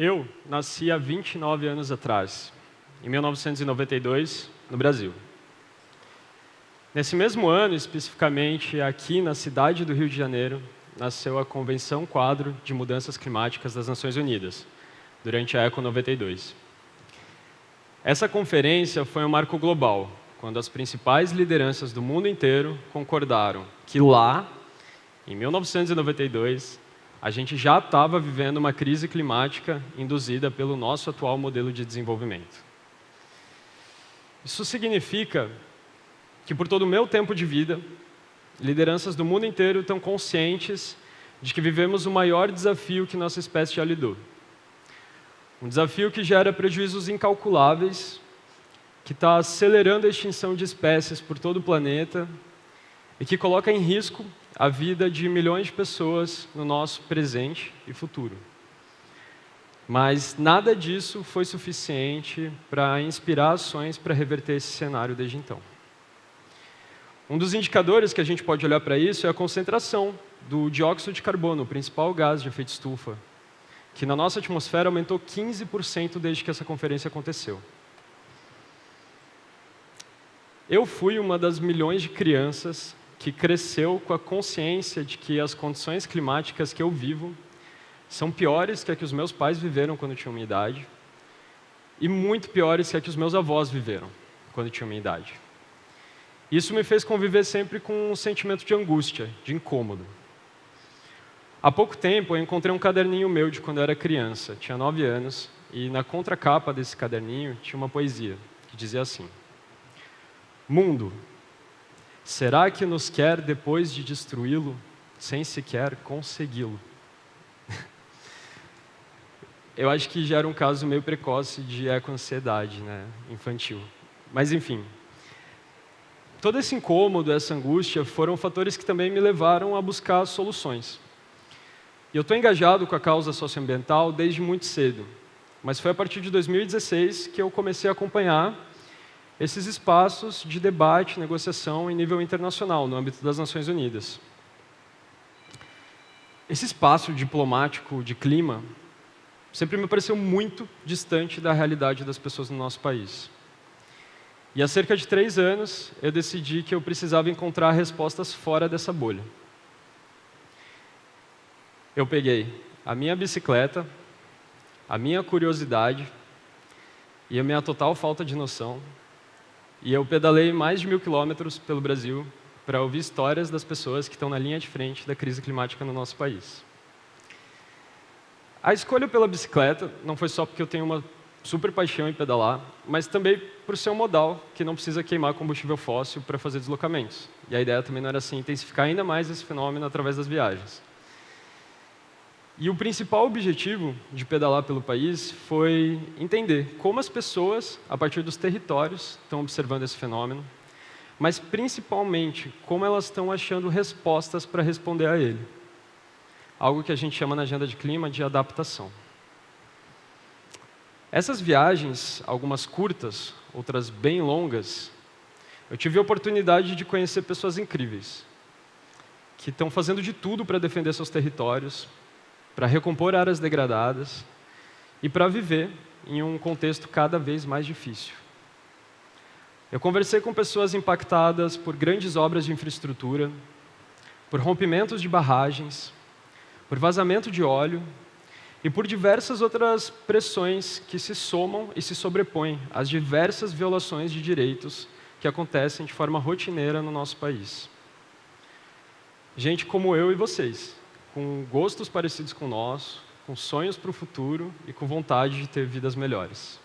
Eu nasci há 29 anos atrás, em 1992, no Brasil. Nesse mesmo ano, especificamente aqui na cidade do Rio de Janeiro, nasceu a Convenção Quadro de Mudanças Climáticas das Nações Unidas, durante a ECO 92. Essa conferência foi um marco global, quando as principais lideranças do mundo inteiro concordaram que lá, em 1992, a gente já estava vivendo uma crise climática induzida pelo nosso atual modelo de desenvolvimento. Isso significa que, por todo o meu tempo de vida, lideranças do mundo inteiro estão conscientes de que vivemos o maior desafio que nossa espécie já lidou. Um desafio que gera prejuízos incalculáveis, que está acelerando a extinção de espécies por todo o planeta e que coloca em risco a vida de milhões de pessoas no nosso presente e futuro. Mas nada disso foi suficiente para inspirar ações para reverter esse cenário desde então. Um dos indicadores que a gente pode olhar para isso é a concentração do dióxido de carbono, o principal gás de efeito estufa, que na nossa atmosfera aumentou 15% desde que essa conferência aconteceu. Eu fui uma das milhões de crianças que cresceu com a consciência de que as condições climáticas que eu vivo são piores que a que os meus pais viveram quando tinham minha idade e muito piores que a que os meus avós viveram quando tinham minha idade. Isso me fez conviver sempre com um sentimento de angústia, de incômodo. Há pouco tempo eu encontrei um caderninho meu de quando eu era criança, tinha 9 anos, e na contracapa desse caderninho tinha uma poesia que dizia assim: Mundo, será que nos quer depois de destruí-lo, sem sequer consegui-lo? Eu acho que já era um caso meio precoce de eco-ansiedade, né, infantil. Mas, enfim, todo esse incômodo, essa angústia, foram fatores que também me levaram a buscar soluções. E eu estou engajado com a causa socioambiental desde muito cedo, mas foi a partir de 2016 que eu comecei a acompanhar esses espaços de debate, negociação em nível internacional, no âmbito das Nações Unidas. Esse espaço diplomático de clima sempre me pareceu muito distante da realidade das pessoas no nosso país. E há cerca de 3 anos, eu decidi que eu precisava encontrar respostas fora dessa bolha. Eu peguei a minha bicicleta, a minha curiosidade e a minha total falta de noção, e eu pedalei mais de 1000 quilômetros pelo Brasil para ouvir histórias das pessoas que estão na linha de frente da crise climática no nosso país. A escolha pela bicicleta não foi só porque eu tenho uma super paixão em pedalar, mas também por ser um modal que não precisa queimar combustível fóssil para fazer deslocamentos. E a ideia também não era assim, intensificar ainda mais esse fenômeno através das viagens. E o principal objetivo de pedalar pelo país foi entender como as pessoas, a partir dos territórios, estão observando esse fenômeno, mas principalmente como elas estão achando respostas para responder a ele. Algo que a gente chama na agenda de clima de adaptação. Essas viagens, algumas curtas, outras bem longas, eu tive a oportunidade de conhecer pessoas incríveis, que estão fazendo de tudo para defender seus territórios, para recompor áreas degradadas e para viver em um contexto cada vez mais difícil. Eu conversei com pessoas impactadas por grandes obras de infraestrutura, por rompimentos de barragens, por vazamento de óleo e por diversas outras pressões que se somam e se sobrepõem às diversas violações de direitos que acontecem de forma rotineira no nosso país. Gente como eu e vocês, com gostos parecidos com o nosso, com sonhos para o futuro e com vontade de ter vidas melhores.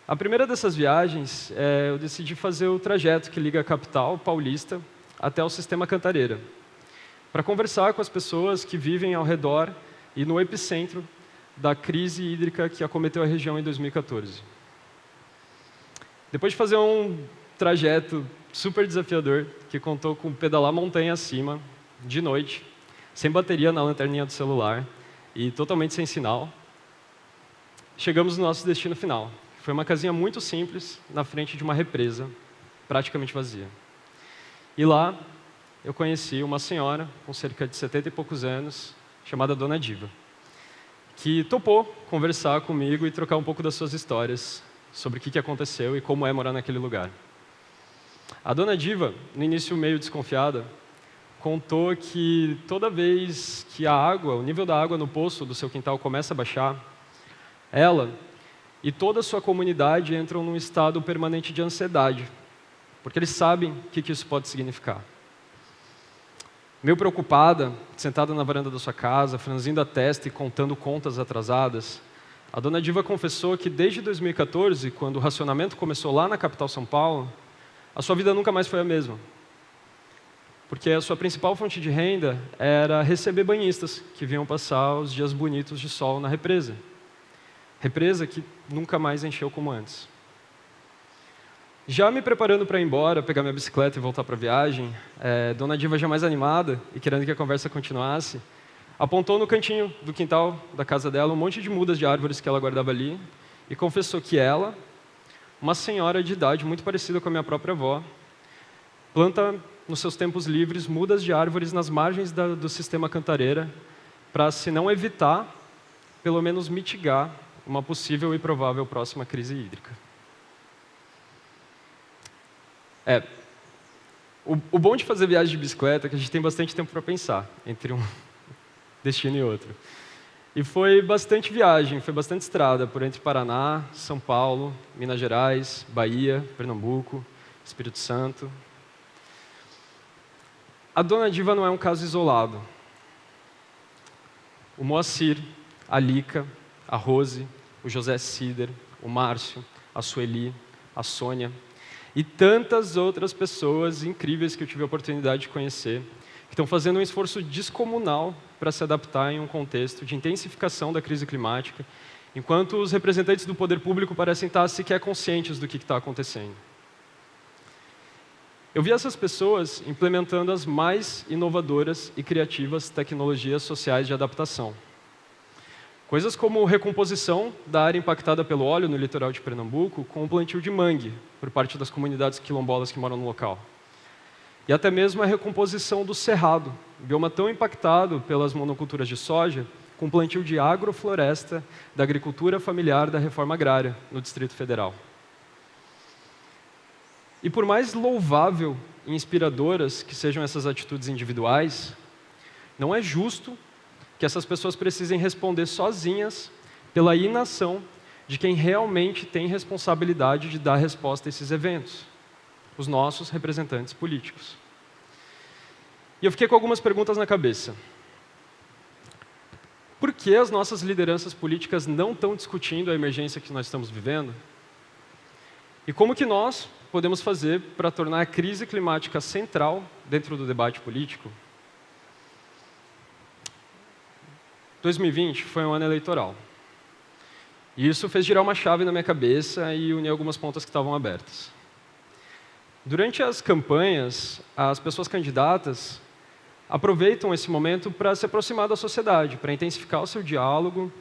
A primeira dessas viagens, eu decidi fazer o trajeto que liga a capital paulista até o Sistema Cantareira, para conversar com as pessoas que vivem ao redor e no epicentro da crise hídrica que acometeu a região em 2014. Depois de fazer um trajeto super desafiador, que contou com pedalar montanha acima, de noite, sem bateria na lanterninha do celular e totalmente sem sinal, chegamos no nosso destino final. Foi uma casinha muito simples, na frente de uma represa, praticamente vazia. E lá, eu conheci uma senhora, com cerca de 70 e poucos anos, chamada Dona Diva, que topou conversar comigo e trocar um pouco das suas histórias sobre o que aconteceu e como é morar naquele lugar. A dona Diva, no início meio desconfiada, contou que toda vez que o nível da água no poço do seu quintal começa a baixar, ela e toda a sua comunidade entram num estado permanente de ansiedade, porque eles sabem o que isso pode significar. Meio preocupada, sentada na varanda da sua casa, franzindo a testa e contando contas atrasadas, a dona Diva confessou que desde 2014, quando o racionamento começou lá na capital São Paulo, a sua vida nunca mais foi a mesma. Porque a sua principal fonte de renda era receber banhistas que vinham passar os dias bonitos de sol na represa. Represa que nunca mais encheu como antes. Já me preparando para ir embora, pegar minha bicicleta e voltar para a viagem, dona Diva, já mais animada e querendo que a conversa continuasse, apontou no cantinho do quintal da casa dela um monte de mudas de árvores que ela guardava ali e confessou que ela, uma senhora de idade muito parecida com a minha própria avó, planta nos seus tempos livres mudas de árvores nas margens do sistema Cantareira para, se não evitar, pelo menos mitigar uma possível e provável próxima crise hídrica. O bom de fazer viagem de bicicleta é que a gente tem bastante tempo para pensar entre um destino e outro. E foi bastante viagem, foi bastante estrada por entre Paraná, São Paulo, Minas Gerais, Bahia, Pernambuco, Espírito Santo. A dona Diva não é um caso isolado. O Moacir, a Lica, a Rose, o José Cider, o Márcio, a Sueli, a Sônia e tantas outras pessoas incríveis que eu tive a oportunidade de conhecer, que estão fazendo um esforço descomunal para se adaptar em um contexto de intensificação da crise climática, enquanto os representantes do poder público parecem estar sequer conscientes do que está acontecendo. Eu vi essas pessoas implementando as mais inovadoras e criativas tecnologias sociais de adaptação. Coisas como recomposição da área impactada pelo óleo no litoral de Pernambuco com o plantio de mangue por parte das comunidades quilombolas que moram no local. E até mesmo a recomposição do cerrado, bioma tão impactado pelas monoculturas de soja, com o plantio de agrofloresta da agricultura familiar da reforma agrária no Distrito Federal. E por mais louvável e inspiradoras que sejam essas atitudes individuais, não é justo que essas pessoas precisem responder sozinhas pela inação de quem realmente tem responsabilidade de dar resposta a esses eventos, os nossos representantes políticos. E eu fiquei com algumas perguntas na cabeça. Por que as nossas lideranças políticas não estão discutindo a emergência que nós estamos vivendo? E como que nós podemos fazer para tornar a crise climática central dentro do debate político? 2020 foi um ano eleitoral. E isso fez girar uma chave na minha cabeça e unir algumas pontas que estavam abertas. Durante as campanhas, as pessoas candidatas aproveitam esse momento para se aproximar da sociedade, para intensificar o seu diálogo,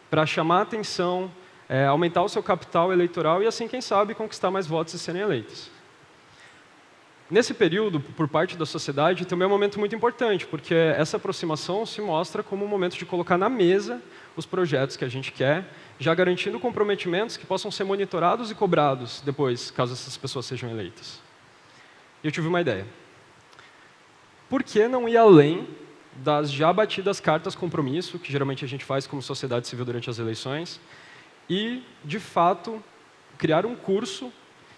para chamar a atenção, aumentar o seu capital eleitoral e, assim, quem sabe, conquistar mais votos e serem eleitos. Nesse período, por parte da sociedade, também é um momento muito importante, porque essa aproximação se mostra como um momento de colocar na mesa os projetos que a gente quer, já garantindo comprometimentos que possam ser monitorados e cobrados depois, caso essas pessoas sejam eleitas. E eu tive uma ideia. Por que não ir além das já batidas cartas compromisso, que geralmente a gente faz como sociedade civil durante as eleições, e, de fato, criar um curso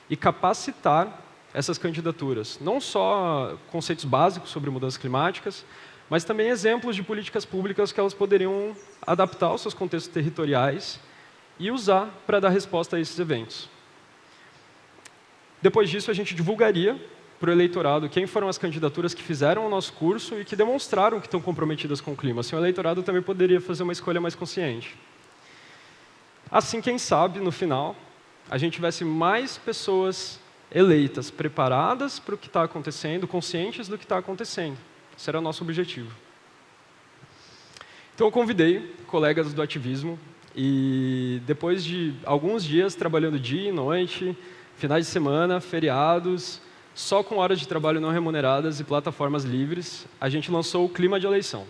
e capacitar essas candidaturas? Não só conceitos básicos sobre mudanças climáticas, mas também exemplos de políticas públicas que elas poderiam adaptar aos seus contextos territoriais e usar para dar resposta a esses eventos. Depois disso, a gente divulgaria para o eleitorado quem foram as candidaturas que fizeram o nosso curso e que demonstraram que estão comprometidas com o clima. Assim, o eleitorado também poderia fazer uma escolha mais consciente. Assim, quem sabe, no final, a gente tivesse mais pessoas eleitas, preparadas para o que está acontecendo, conscientes do que está acontecendo. Esse era o nosso objetivo. Então, eu convidei colegas do ativismo e, depois de alguns dias trabalhando dia e noite, finais de semana, feriados, só com horas de trabalho não remuneradas e plataformas livres, a gente lançou o Clima de Eleição.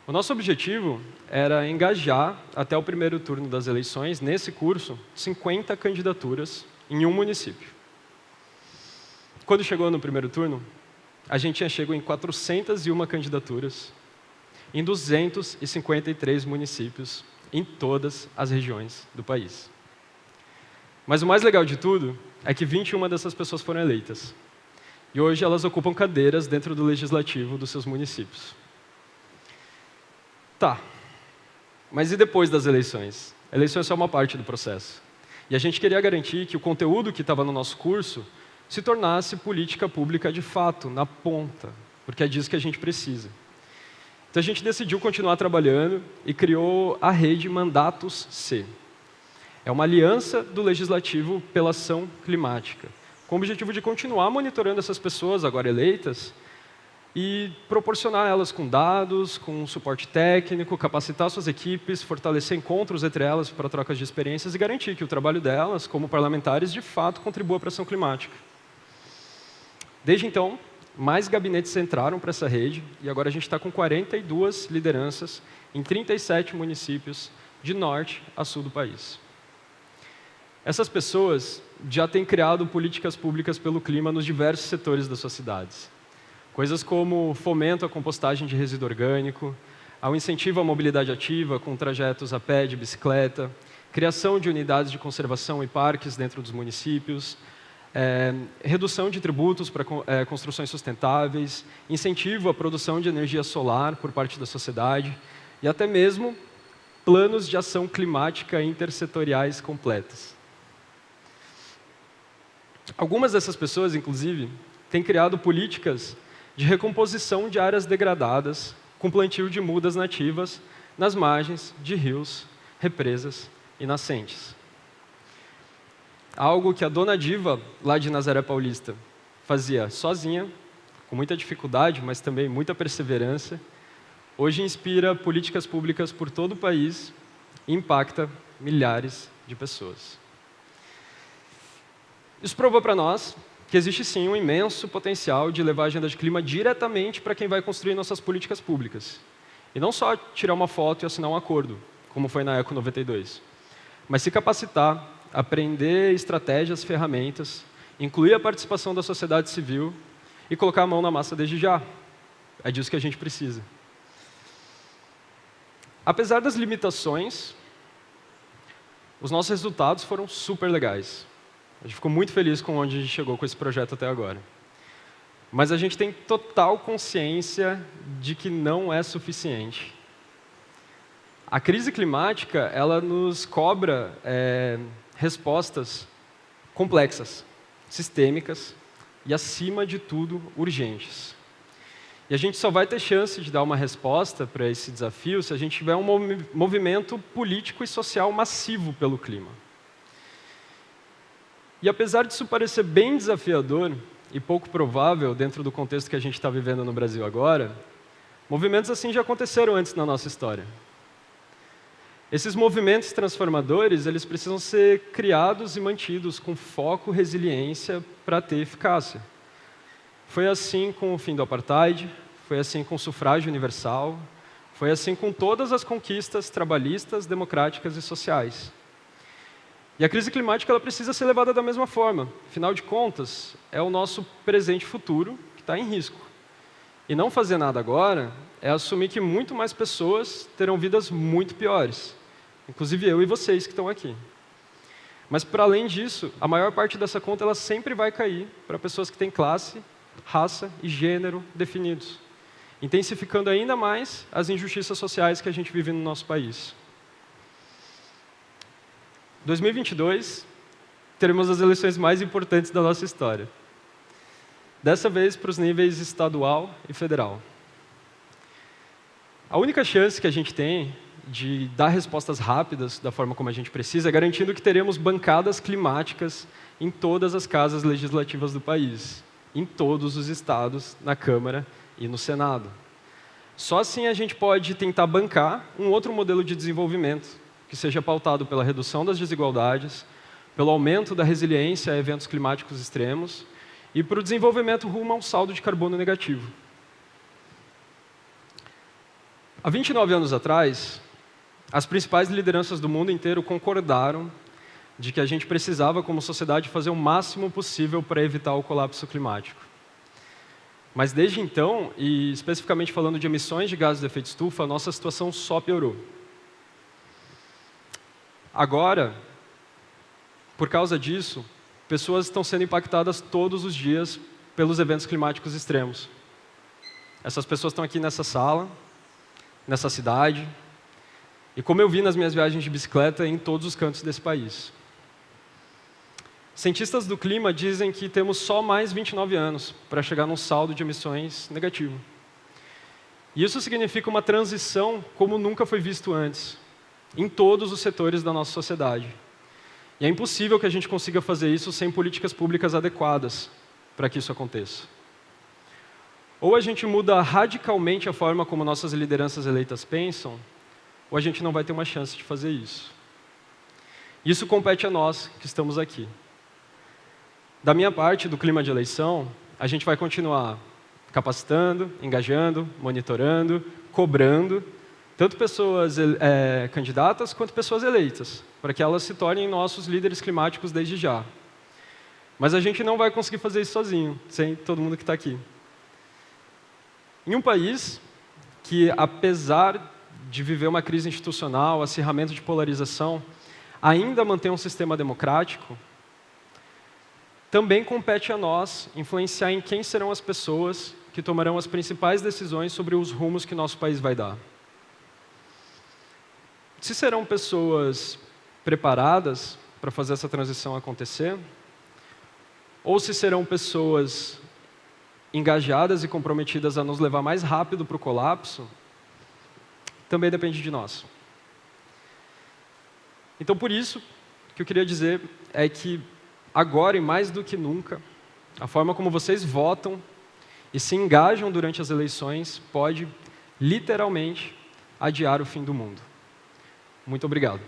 O nosso objetivo era engajar, até o primeiro turno das eleições, nesse curso, 50 candidaturas em um município. Quando chegou no primeiro turno, a gente tinha chegado em 401 candidaturas, em 253 municípios, em todas as regiões do país. Mas o mais legal de tudo é que 21 dessas pessoas foram eleitas. E hoje elas ocupam cadeiras dentro do legislativo dos seus municípios. Tá, mas e depois das eleições? A eleição é só uma parte do processo. E a gente queria garantir que o conteúdo que estava no nosso curso se tornasse política pública de fato, na ponta, porque é disso que a gente precisa. Então a gente decidiu continuar trabalhando e criou a rede Mandatos C. É uma aliança do Legislativo pela ação climática, com o objetivo de continuar monitorando essas pessoas agora eleitas e proporcionar elas com dados, com suporte técnico, capacitar suas equipes, fortalecer encontros entre elas para trocas de experiências e garantir que o trabalho delas, como parlamentares, de fato contribua para a ação climática. Desde então, mais gabinetes entraram para essa rede e agora a gente está com 42 lideranças em 37 municípios de norte a sul do país. Essas pessoas já têm criado políticas públicas pelo clima nos diversos setores das suas cidades. Coisas como fomento à compostagem de resíduo orgânico, ao incentivo à mobilidade ativa com trajetos a pé, de bicicleta, criação de unidades de conservação e parques dentro dos municípios, redução de tributos para construções sustentáveis, incentivo à produção de energia solar por parte da sociedade e até mesmo planos de ação climática intersetoriais completos. Algumas dessas pessoas, inclusive, têm criado políticas de recomposição de áreas degradadas com plantio de mudas nativas nas margens de rios, represas e nascentes. Algo que a dona Diva, lá de Nazaré Paulista, fazia sozinha, com muita dificuldade, mas também muita perseverança, hoje inspira políticas públicas por todo o país e impacta milhares de pessoas. Isso provou para nós que existe sim um imenso potencial de levar a agenda de clima diretamente para quem vai construir nossas políticas públicas. E não só tirar uma foto e assinar um acordo, como foi na Eco 92, mas se capacitar, aprender estratégias, ferramentas, incluir a participação da sociedade civil e colocar a mão na massa desde já. É disso que a gente precisa. Apesar das limitações, os nossos resultados foram super legais. A gente ficou muito feliz com onde a gente chegou com esse projeto até agora. Mas a gente tem total consciência de que não é suficiente. A crise climática, ela nos cobra respostas complexas, sistêmicas e, acima de tudo, urgentes. E a gente só vai ter chance de dar uma resposta para esse desafio se a gente tiver um movimento político e social massivo pelo clima. E apesar disso parecer bem desafiador e pouco provável dentro do contexto que a gente está vivendo no Brasil agora, movimentos assim já aconteceram antes na nossa história. Esses movimentos transformadores, eles precisam ser criados e mantidos com foco e resiliência para ter eficácia. Foi assim com o fim do apartheid, foi assim com o sufrágio universal, foi assim com todas as conquistas trabalhistas, democráticas e sociais. E a crise climática ela precisa ser levada da mesma forma. Afinal de contas, é o nosso presente e futuro que está em risco. E não fazer nada agora é assumir que muito mais pessoas terão vidas muito piores. Inclusive eu e vocês que estão aqui. Mas, para além disso, a maior parte dessa conta ela sempre vai cair para pessoas que têm classe, raça e gênero definidos, intensificando ainda mais as injustiças sociais que a gente vive no nosso país. 2022, teremos as eleições mais importantes da nossa história. Dessa vez para os níveis estadual e federal. A única chance que a gente tem de dar respostas rápidas da forma como a gente precisa é garantindo que teremos bancadas climáticas em todas as casas legislativas do país, em todos os estados, na Câmara e no Senado. Só assim a gente pode tentar bancar um outro modelo de desenvolvimento que seja pautado pela redução das desigualdades, pelo aumento da resiliência a eventos climáticos extremos e para o desenvolvimento rumo a um saldo de carbono negativo. Há 29 anos atrás, as principais lideranças do mundo inteiro concordaram de que a gente precisava, como sociedade, fazer o máximo possível para evitar o colapso climático. Mas desde então, e especificamente falando de emissões de gases de efeito estufa, a nossa situação só piorou. Agora, por causa disso, pessoas estão sendo impactadas todos os dias pelos eventos climáticos extremos. Essas pessoas estão aqui nessa sala, nessa cidade, e como eu vi nas minhas viagens de bicicleta em todos os cantos desse país. Cientistas do clima dizem que temos só mais 29 anos para chegar num saldo de emissões negativo. E isso significa uma transição como nunca foi visto antes, em todos os setores da nossa sociedade. E é impossível que a gente consiga fazer isso sem políticas públicas adequadas para que isso aconteça. Ou a gente muda radicalmente a forma como nossas lideranças eleitas pensam, ou a gente não vai ter uma chance de fazer isso. Isso compete a nós que estamos aqui. Da minha parte, do clima de eleição, a gente vai continuar capacitando, engajando, monitorando, cobrando, tanto pessoas candidatas quanto pessoas eleitas, para que elas se tornem nossos líderes climáticos desde já. Mas a gente não vai conseguir fazer isso sozinho, sem todo mundo que está aqui. Em um país que, apesar de viver uma crise institucional, acirramento de polarização, ainda mantém um sistema democrático, também compete a nós influenciar em quem serão as pessoas que tomarão as principais decisões sobre os rumos que nosso país vai dar. Se serão pessoas preparadas para fazer essa transição acontecer, ou se serão pessoas engajadas e comprometidas a nos levar mais rápido para o colapso, também depende de nós. Então, por isso, o que eu queria dizer é que, agora e mais do que nunca, a forma como vocês votam e se engajam durante as eleições pode, literalmente, adiar o fim do mundo. Muito obrigado.